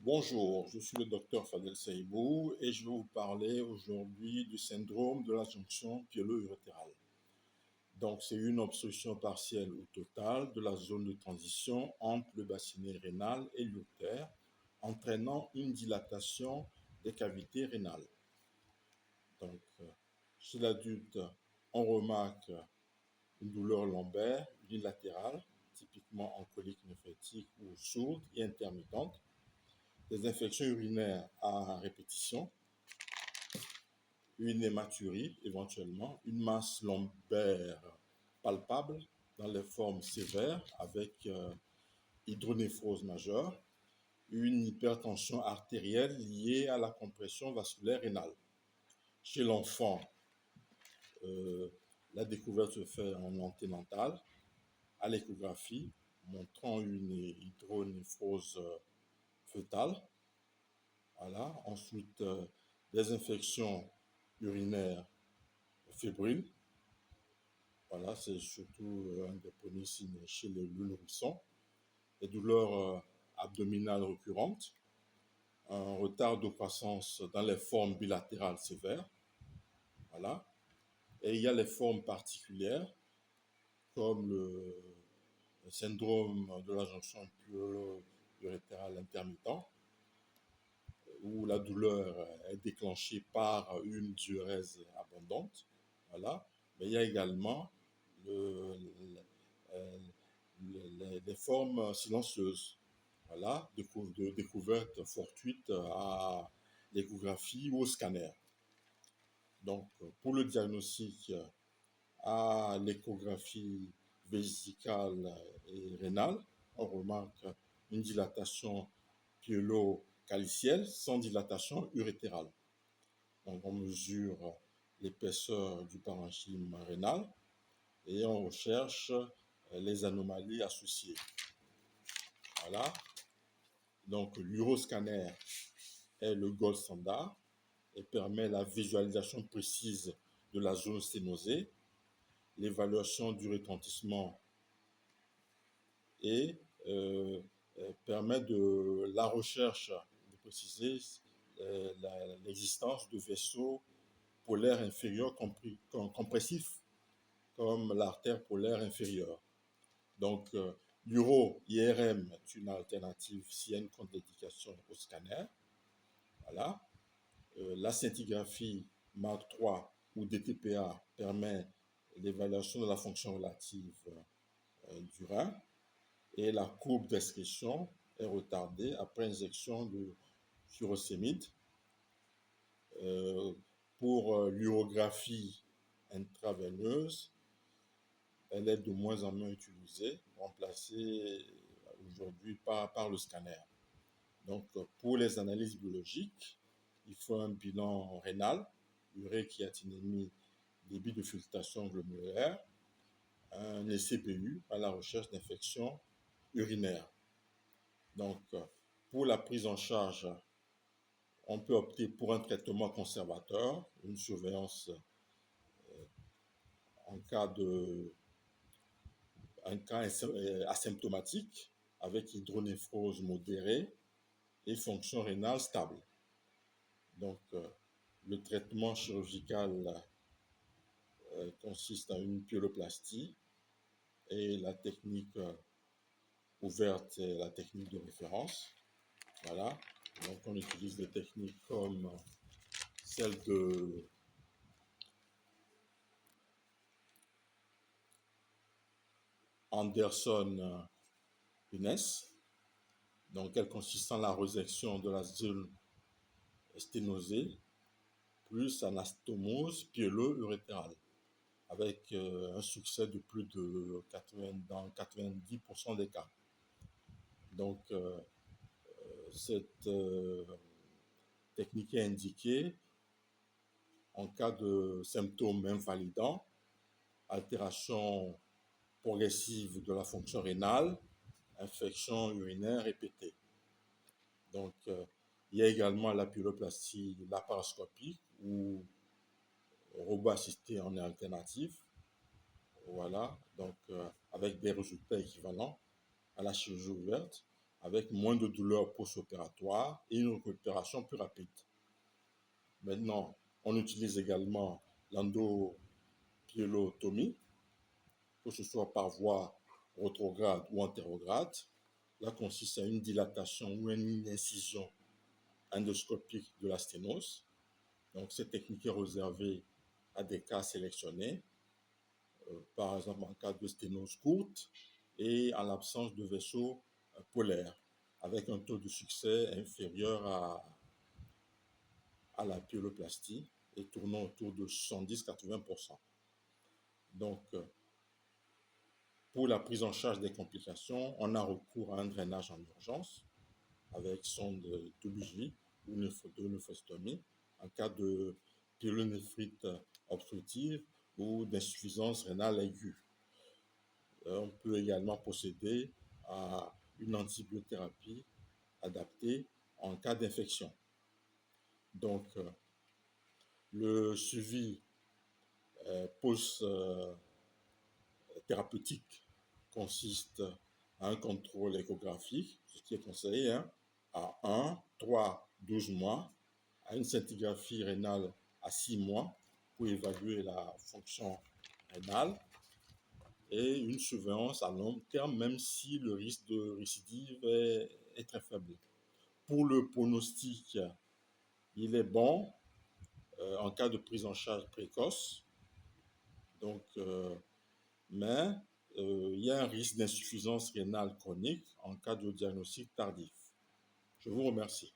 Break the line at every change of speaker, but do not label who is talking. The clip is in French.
Bonjour, je suis le docteur Fadel Saïbou et je vais vous parler aujourd'hui du syndrome de la jonction pyélo-urétérale. Donc, c'est une obstruction partielle ou totale de la zone de transition entre le bassinet rénal et l'urétère, entraînant une dilatation des cavités rénales. Donc, chez l'adulte, on remarque une douleur lombaire unilatérale, typiquement en colique néphrétique ou sourde et intermittente, des infections urinaires à répétition, une hématurie éventuellement, une masse lombaire palpable dans les formes sévères avec hydronéphrose majeure, une hypertension artérielle liée à la compression vasculaire rénale. Chez l'enfant, euh, la découverte se fait en anténatale, à l'échographie, montrant une hydronéphrose fœtale. Voilà. Ensuite, des infections urinaires fébriles. Voilà, c'est surtout un des premiers signes chez le nourrisson. Des douleurs abdominales récurrentes, un retard de croissance dans les formes bilatérales sévères. Voilà. Et il y a les formes particulières, comme le syndrome de la jonction pyélo-urétérale intermittent, où la douleur est déclenchée par une diurèse abondante. Voilà. Mais il y a également les formes silencieuses. Voilà, de découverte fortuite à l'échographie ou au scanner. Donc, pour le diagnostic à l'échographie vésicale et rénale, on remarque une dilatation pyélo-calicielle sans dilatation urétérale. Donc, on mesure l'épaisseur du parenchyme rénal et on recherche les anomalies associées. Voilà. Donc, l'uroscanner est le gold standard et permet la visualisation précise de la zone sténosée, l'évaluation du retentissement et permet de la recherche de préciser l'existence de vaisseaux polaires inférieurs compressifs comme l'artère polaire inférieure. Donc, l'uro-IRM est une alternative s'il y a une contre-indication au scanner. Voilà. La scintigraphie Mark III ou DTPA permet l'évaluation de la fonction relative du rein et la courbe d'excrétion est retardée après injection de furosémide. Pour l'urographie intraveineuse, elle est de moins en moins utilisée, remplacée aujourd'hui par le scanner. Donc, pour les analyses biologiques, il faut un bilan rénal, urée, créatinémie, débit de filtration glomérulaire, un ECPU à la recherche d'infections urinaires. Donc, pour la prise en charge, on peut opter pour un traitement conservateur, une surveillance en cas asymptomatique avec hydronéphrose modérée et fonction rénale stable. Donc, le traitement chirurgical consiste en une pyéloplastie et la technique ouverte est la technique de référence. Voilà. Donc, on utilise des techniques comme celle de Anderson-Hunes. Donc, elle consiste en la resection de la zone sténosée plus anastomose pyélo-urétérale avec un succès de plus de 90% des cas. Donc, cette technique est indiquée en cas de symptômes invalidants, altération progressive de la fonction rénale, infection urinaire répétée. Donc, il y a également la pyéloplastie laparoscopique ou robot assisté en alternative. Voilà, donc avec des résultats équivalents à la chirurgie ouverte. avec moins de douleur post-opératoire et une récupération plus rapide. Maintenant, on utilise également l'endopyélotomie, que ce soit par voie rétrograde ou antérograde. Là consiste à une dilatation ou une incision endoscopique de la sténose. Donc, cette technique est réservée à des cas sélectionnés, par exemple en cas de sténose courte et en l'absence de vaisseaux polaires, avec un taux de succès inférieur à la pyéloplastie et tournant autour de 70-80%. Donc, pour la prise en charge des complications, on a recours à un drainage en urgence avec sonde de bougie ou de néphrostomie en cas de pyélonéphrite obstructive ou d'insuffisance rénale aiguë. On peut également procéder à une antibiothérapie adaptée en cas d'infection. Donc, le suivi post-thérapeutique consiste à un contrôle échographique, ce qui est conseillé, à 1, 3, 12 mois, à une scintigraphie rénale à 6 mois pour évaluer la fonction rénale et une surveillance à long terme, même si le risque de récidive est très faible. Pour le pronostic, il est bon en cas de prise en charge précoce, donc, mais il y a un risque d'insuffisance rénale chronique en cas de diagnostic tardif. Je vous remercie.